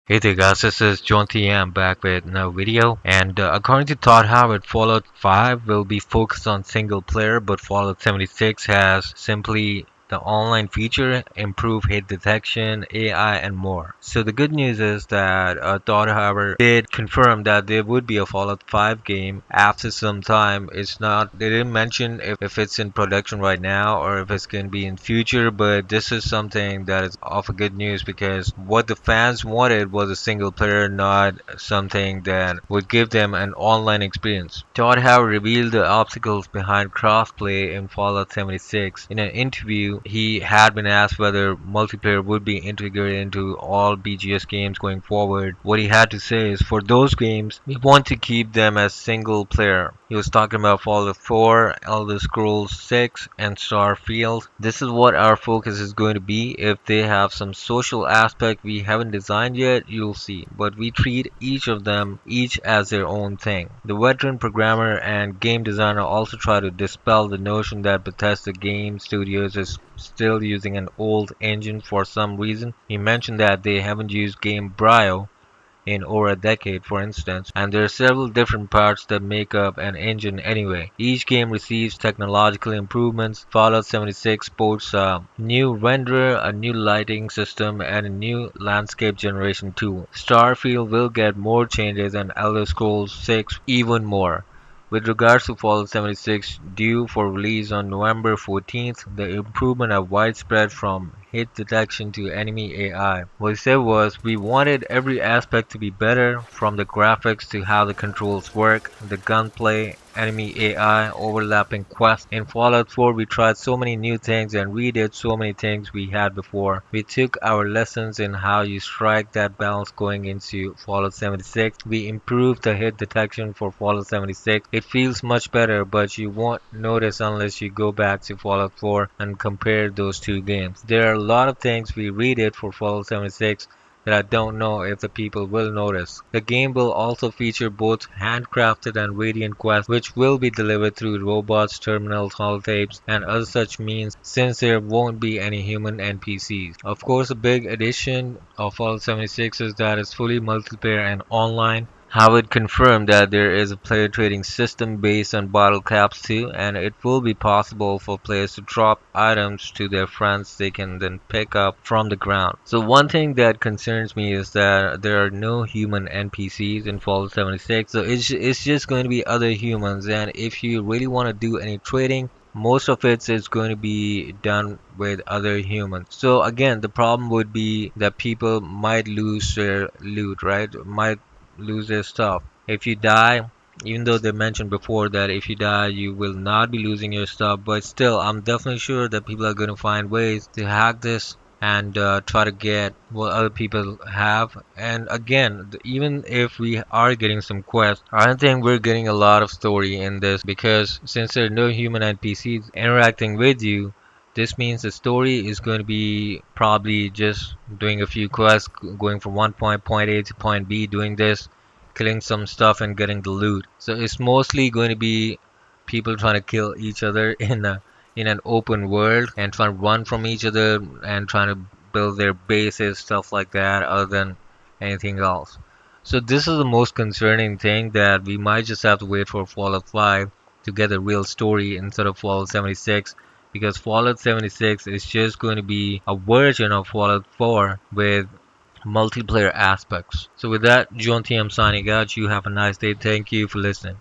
Hey there guys, this is John T. M back with another video, and according to Todd Howard, Fallout 5 will be focused on single player, but Fallout 76 has simply the online feature, improved hit detection, AI, and more. So the good news is that Todd Howard did confirm that there would be a Fallout 5 game after some time. It's not, they didn't mention if it's in production right now or if it's going to be in future, but this is something that is of a good news because what the fans wanted was a single player, not something that would give them an online experience. Todd Howard revealed the obstacles behind crossplay in Fallout 76. In an interview, he had been asked whether multiplayer would be integrated into all BGS games going forward. What he had to say is, for those games, we want to keep them as single player. He was talking about Fallout 4, Elder Scrolls 6, and Starfield. This is what our focus is going to be. If they have some social aspect we haven't designed yet, you'll see. But we treat each of them each as their own thing. The veteran programmer and game designer also try to dispel the notion that Bethesda Game Studios is still using an old engine for some reason. He mentioned that they haven't used Gamebryo in over a decade, for instance, and there are several different parts that make up an engine anyway. Each game receives technological improvements. Fallout 76 sports a new renderer, a new lighting system, and a new landscape generation tool. Starfield will get more changes, and Elder Scrolls 6 even more. With regards to Fallout 76, due for release on November 14th, the improvement are widespread from hit detection to enemy AI. What he said was, we wanted every aspect to be better, from the graphics to how the controls work, the gunplay, enemy AI, overlapping quests. In Fallout 4, we tried so many new things and redid so many things we had before. We took our lessons in how you strike that balance going into Fallout 76. We improved the hit detection for Fallout 76. It feels much better, but you won't notice unless you go back to Fallout 4 and compare those two games. There are a lot of things we redid for Fallout 76 that I don't know if the people will notice. The game will also feature both handcrafted and radiant quests, which will be delivered through robots, terminals, holotapes, and other such means, since there won't be any human NPCs. Of course, a big addition of Fallout 76 is that it's fully multiplayer and online. Howard confirmed that there is a player trading system based on bottle caps too, and it will be possible for players to drop items to their friends they can then pick up from the ground. So one thing that concerns me is that there are no human NPCs in Fallout 76, so it's just going to be other humans, and if you really want to do any trading, most of it is going to be done with other humans. So again, the problem would be that people might lose their loot, right? Might lose their stuff. If you die, even though they mentioned before that if you die you will not be losing your stuff, but still I'm definitely sure that people are going to find ways to hack this and try to get what other people have. And again, even if we are getting some quests, I don't think we're getting a lot of story in this, because since there are no human NPCs interacting with you, this means the story is going to be probably just doing a few quests, going from point A to point B, doing this, killing some stuff and getting the loot. So it's mostly going to be people trying to kill each other in an open world and trying to run from each other and trying to build their bases, stuff like that, other than anything else. So this is the most concerning thing, that we might just have to wait for Fallout 5 to get a real story instead of Fallout 76, because Fallout 76 is just going to be a version of Fallout 4 with multiplayer aspects. So with that, John T. I'm signing out. You have a nice day. Thank you for listening.